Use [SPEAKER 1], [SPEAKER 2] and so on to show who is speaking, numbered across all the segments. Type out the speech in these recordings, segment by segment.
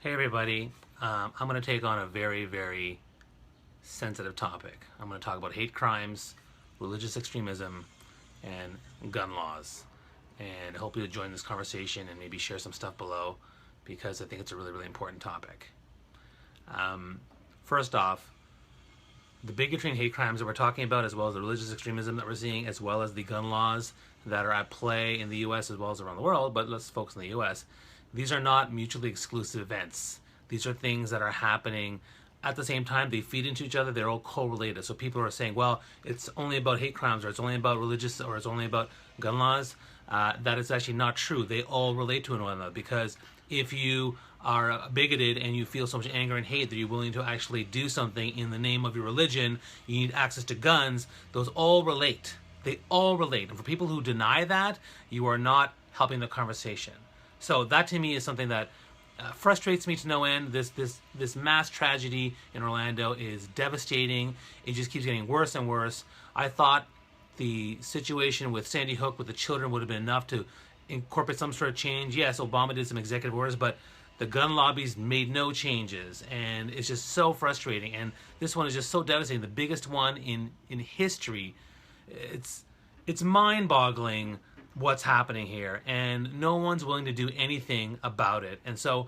[SPEAKER 1] Hey everybody, I'm going to take on a very, very sensitive topic. I'm going to talk about hate crimes, religious extremism, and gun laws. And I hope you'll join this conversation and maybe share some stuff below because I think it's a really, really important topic. First off, the bigotry and hate crimes that we're talking about, as well as the religious extremism that we're seeing, as well as the gun laws that are at play in the U.S. as well as around the world, but let's focus on the U.S., these are not mutually exclusive events. These are things that are happening at the same time. They feed into each other. They're all correlated. So people are saying, well, it's only about hate crimes, or it's only about religious, or it's only about gun laws. That is actually not true. They all relate to one another, because if you are bigoted and you feel so much anger and hate that you're willing to actually do something in the name of your religion, you need access to guns, those all relate. They all relate. And for people who deny that, you are not helping the conversation. So that to me is something that frustrates me to no end. This mass tragedy in Orlando is devastating. It just keeps getting worse and worse. I thought the situation with Sandy Hook with the children would have been enough to incorporate some sort of change. Yes, Obama did some executive orders, but the gun lobbies made no changes, and it's just so frustrating. And this one is just so devastating, the biggest one in history. It's mind-boggling what's happening here, and no one's willing to do anything about it. And so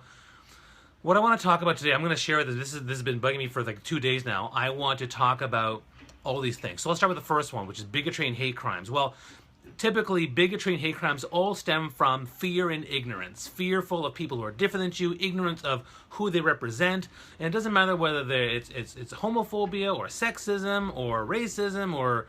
[SPEAKER 1] what I want to talk about today, I'm going to share this has been bugging me for like 2 days now. I want to talk about all these things. So let's start with the first one, which is bigotry and hate crimes. Well, typically bigotry and hate crimes all stem from fear and ignorance. Fearful of people who are different than you, ignorance of who they represent. And it doesn't matter whether it's homophobia or sexism or racism or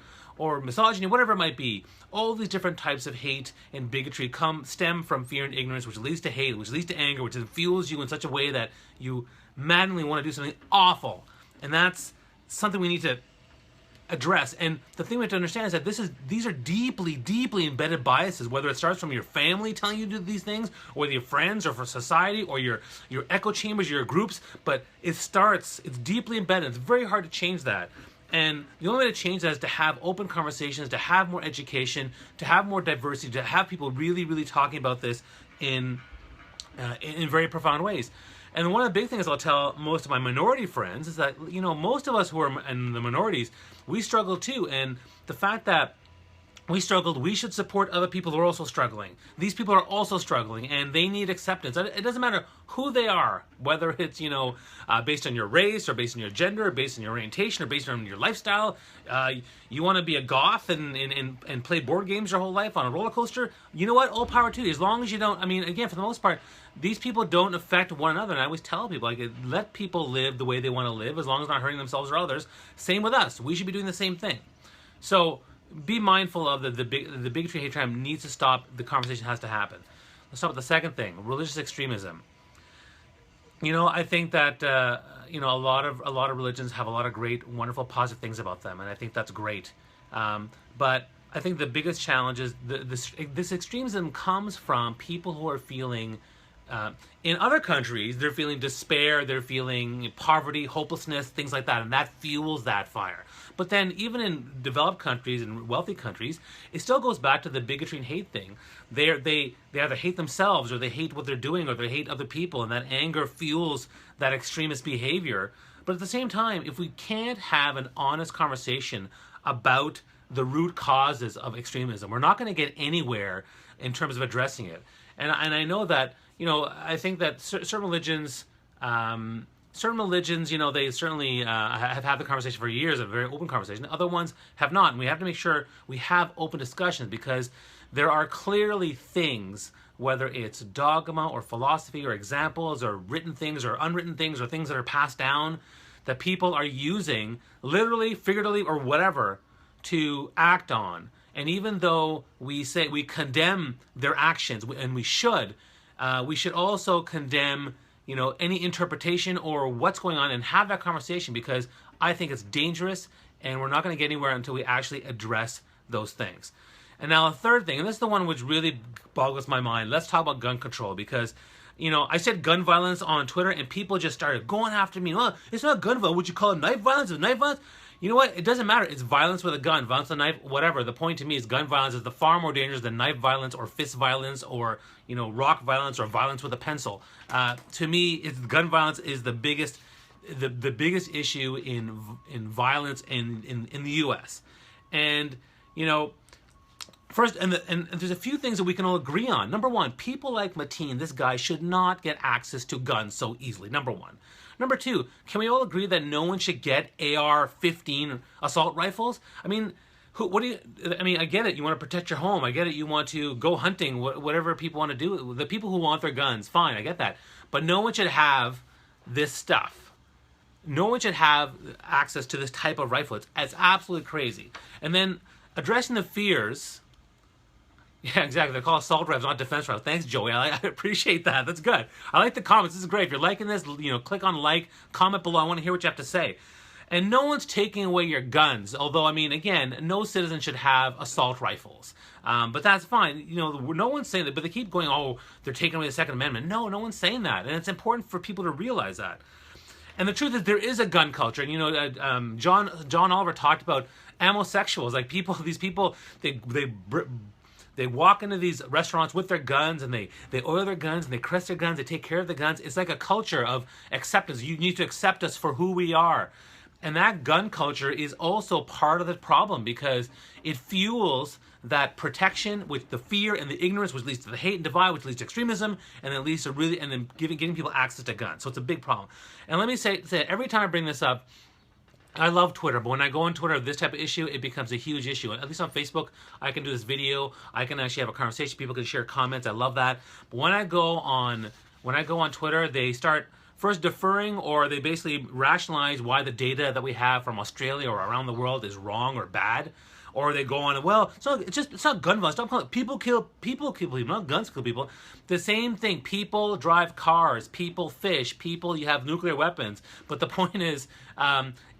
[SPEAKER 1] misogyny, whatever it might be. All these different types of hate and bigotry stem from fear and ignorance, which leads to hate, which leads to anger, which fuels you in such a way that you madly want to do something awful. And that's something we need to address. And the thing we have to understand is that these are deeply, deeply embedded biases, whether it starts from your family telling you to do these things, or with your friends, or for society, or your echo chambers, your groups, but it's deeply embedded. It's very hard to change that. And the only way to change that is to have open conversations, to have more education, to have more diversity, to have people really, really talking about this in very profound ways. And one of the big things I'll tell most of my minority friends is that, you know, most of us who are in the minorities, we struggle too. And the fact that we struggled, we should support other people who are also struggling. These people are also struggling, and they need acceptance. It doesn't matter who they are, whether it's, based on your race, or based on your gender, or based on your orientation, or based on your lifestyle. You want to be a goth and play board games your whole life on a roller coaster? You know what? All power to you. As long as you don't, again, for the most part, these people don't affect one another. And I always tell people, let people live the way they want to live, as long as they're not hurting themselves or others. Same with us. We should be doing the same thing. So be mindful of the bigotry, hate crime needs to stop. The conversation has to happen. Let's talk about the second thing, religious extremism. I think that a lot of religions have a lot of great, wonderful, positive things about them, and I think that's great. But I think the biggest challenge is this extremism comes from people who are feeling. In other countries, they're feeling despair, they're feeling poverty, hopelessness, things like that, and that fuels that fire. But then even in developed countries and wealthy countries, it still goes back to the bigotry and hate thing. They either hate themselves, or they hate what they're doing, or they hate other people, and that anger fuels that extremist behavior. But at the same time, if we can't have an honest conversation about the root causes of extremism, we're not going to get anywhere in terms of addressing it. And I know that, I think that certain religions, they certainly have had the conversation for years, a very open conversation. Other ones have not. And we have to make sure we have open discussions, because there are clearly things, whether it's dogma or philosophy or examples or written things or unwritten things or things that are passed down, that people are using, literally, figuratively, or whatever, to act on. And even though we say we condemn their actions, and we should also condemn, any interpretation or what's going on, and have that conversation, because I think it's dangerous, and we're not going to get anywhere until we actually address those things. And now a third thing, and this is the one which really boggles my mind. Let's talk about gun control, because I said gun violence on Twitter, and people just started going after me. Well, it's not gun violence. Would you call it knife violence? Is it knife violence? You know what? It doesn't matter. It's violence with a gun, violence with a knife, whatever. The point to me is gun violence is far more dangerous than knife violence or fist violence or, rock violence or violence with a pencil. To me, gun violence is the biggest issue in violence in the U.S. And, first, and there's a few things that we can all agree on. Number one, people like Mateen, this guy, should not get access to guns so easily. Number one. Number two, can we all agree that no one should get AR-15 assault rifles? I mean, I get it. You want to protect your home. I get it. You want to go hunting, whatever people want to do. The people who want their guns, fine, I get that. But no one should have this stuff. No one should have access to this type of rifle. It's absolutely crazy. And then addressing the fears. Yeah, exactly. They're called assault rifles, not defense rifles. Thanks, Joey. I appreciate that. That's good. I like the comments. This is great. If you're liking this, click on like, comment below. I want to hear what you have to say. And no one's taking away your guns. Although, I mean, again, no citizen should have assault rifles. But that's fine. No one's saying that. But they keep going, oh, they're taking away the Second Amendment. No one's saying that. And it's important for people to realize that. And the truth is, there is a gun culture. And, John Oliver talked about homosexuals. Like these people, they walk into these restaurants with their guns, and they oil their guns, and they caress their guns, they take care of the guns. It's like a culture of acceptance. You need to accept us for who we are. And that gun culture is also part of the problem, because it fuels that protection with the fear and the ignorance, which leads to the hate and divide, which leads to extremism, and then leads to getting people access to guns. So it's a big problem. And let me say every time I bring this up, I love Twitter, but when I go on Twitter, this type of issue, it becomes a huge issue. At least on Facebook, I can do this video. I can actually have a conversation. People can share comments. I love that. But when I go on Twitter, they start first deferring, or they basically rationalize why the data that we have from Australia or around the world is wrong or bad. Or they go on, well, it's not gun violence. Don't call it. People kill people, not guns kill people. The same thing. People drive cars. People fish. You have nuclear weapons. But the point is,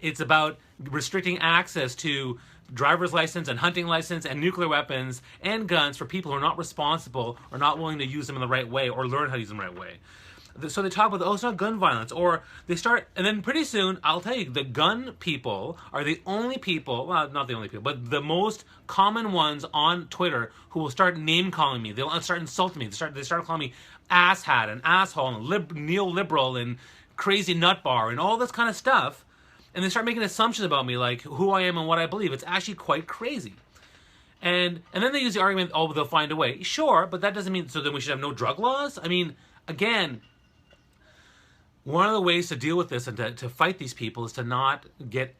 [SPEAKER 1] it's about restricting access to driver's license and hunting license and nuclear weapons and guns for people who are not responsible or not willing to use them in the right way or learn how to use them the right way. So they talk about, oh, it's not gun violence, or they start, and then pretty soon, I'll tell you, the gun people are the only people, well, not the only people, but the most common ones on Twitter who will start name-calling me. They'll start insulting me. They start calling me asshat and asshole and neoliberal and crazy nutbar and all this kind of stuff, and they start making assumptions about me, like who I am and what I believe. It's actually quite crazy. And then they use the argument, oh, they'll find a way. Sure, but that doesn't mean, so then we should have no drug laws? I mean, again, one of the ways to deal with this and to fight these people is to not get,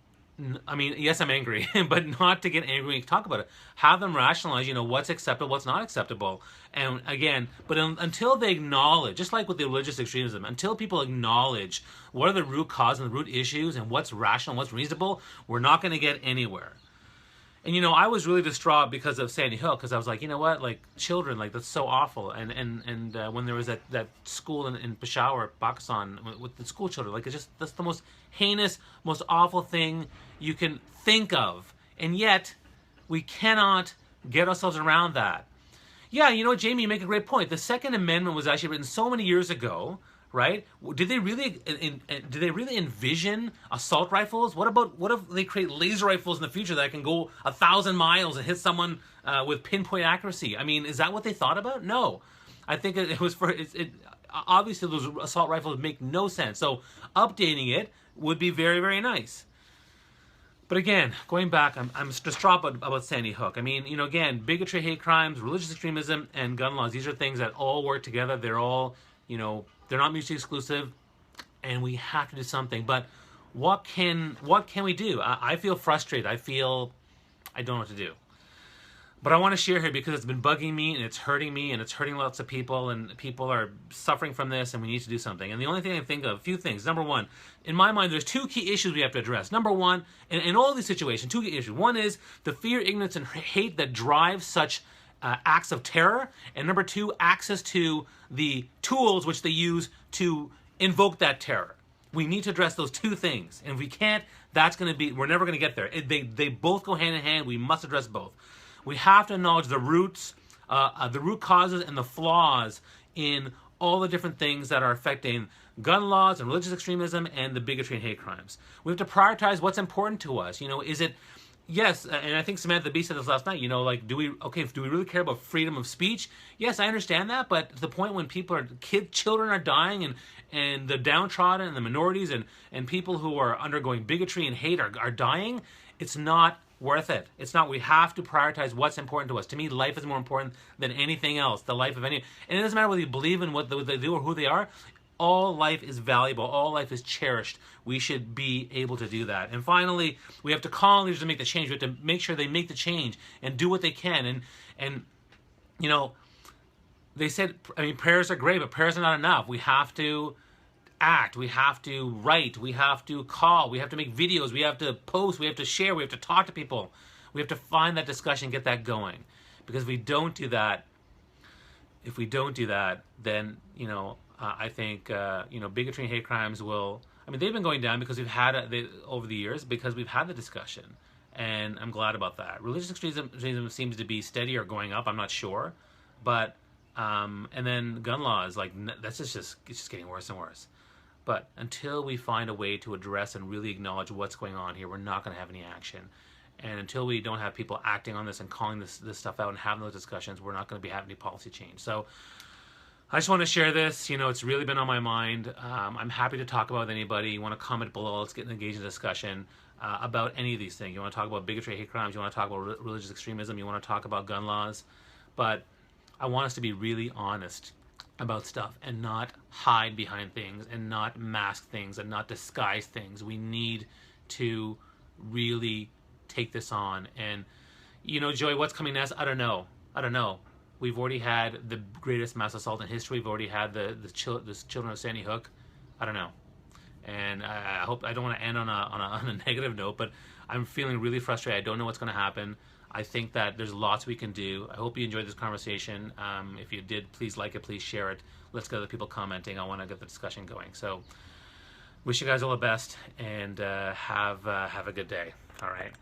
[SPEAKER 1] I mean, yes, I'm angry, but not to get angry and talk about it. Have them rationalize, what's acceptable, what's not acceptable. And again, but until they acknowledge, just like with the religious extremism, until people acknowledge what are the root causes and the root issues and what's rational, what's reasonable, we're not going to get anywhere. And, I was really distraught because of Sandy Hook, because I was like, you know what, like, children, like, that's so awful. And when there was that school in Peshawar, Pakistan, with the school children, like, that's the most heinous, most awful thing you can think of. And yet, we cannot get ourselves around that. Yeah, Jamie, you make a great point. The Second Amendment was actually written so many years ago, right? Did they really envision assault rifles? What if they create laser rifles in the future that can go 1,000 miles and hit someone with pinpoint accuracy? I mean, is that what they thought about? No. I think it was obviously those assault rifles make no sense. So updating it would be very, very nice. But again, going back, I'm distraught about Sandy Hook. I mean, again, bigotry, hate crimes, religious extremism, and gun laws. These are things that all work together. They're all, they're not mutually exclusive, and we have to do something. But what can we do? I feel frustrated. I don't know what to do. But I want to share here because it's been bugging me, and it's hurting me, and it's hurting lots of people, and people are suffering from this, and we need to do something. And the only thing I can think of, a few things. Number one, in my mind, there's two key issues we have to address. Number one, in all these situations, two key issues. One is the fear, ignorance, and hate that drives such acts of terror. And number two, access to the tools which they use to invoke that terror. We need to address those two things. And if we can't, we're never going to get there. They both go hand in hand. We must address both. We have to acknowledge the root causes and the flaws in all the different things that are affecting gun laws and religious extremism and the bigotry and hate crimes. We have to prioritize what's important to us. Is it, yes, and I think Samantha Bee said this last night, do we really care about freedom of speech? Yes, I understand that, but to the point when children are dying, and the downtrodden and the minorities and people who are undergoing bigotry and hate are dying, it's not worth it. It's not. We have to prioritize what's important to us. To me, life is more important than anything else. The life of any, and it doesn't matter whether you believe in what they do or who they are. All life is valuable. All life is cherished. We should be able to do that. And finally, we have to call on leaders to make the change. We have to make sure they make the change and do what they can. And they said, prayers are great, but prayers are not enough. We have to act, we have to write, we have to call, we have to make videos, we have to post, we have to share, we have to talk to people. We have to find that discussion, get that going. Because if we don't do that, then, I think, bigotry and hate crimes will, they've been going down because we've had, over the years, because we've had the discussion. And I'm glad about that. Religious extremism seems to be steady or going up, I'm not sure. But, and then gun laws, that's it's just getting worse and worse. But until we find a way to address and really acknowledge what's going on here, we're not going to have any action. And until we don't have people acting on this and calling this stuff out and having those discussions, we're not going to be having any policy change. So I just want to share this. It's really been on my mind. I'm happy to talk about with anybody. You want to comment below, let's get engaged in discussion about any of these things. You want to talk about bigotry, hate crimes, you want to talk about religious extremism, you want to talk about gun laws. But I want us to be really honest about stuff and not hide behind things and not mask things and not disguise things. We need to really take this on. And, Joey, what's coming next? I don't know. We've already had the greatest mass assault in history. We've already had the children of Sandy Hook. I don't know. And I hope, I don't want to end on a negative note, but I'm feeling really frustrated. I don't know what's going to happen. I think that there's lots we can do. I hope you enjoyed this conversation. If you did, please like it, please share it. Let's get other people commenting. I want to get the discussion going. So wish you guys all the best, and have a good day. All right.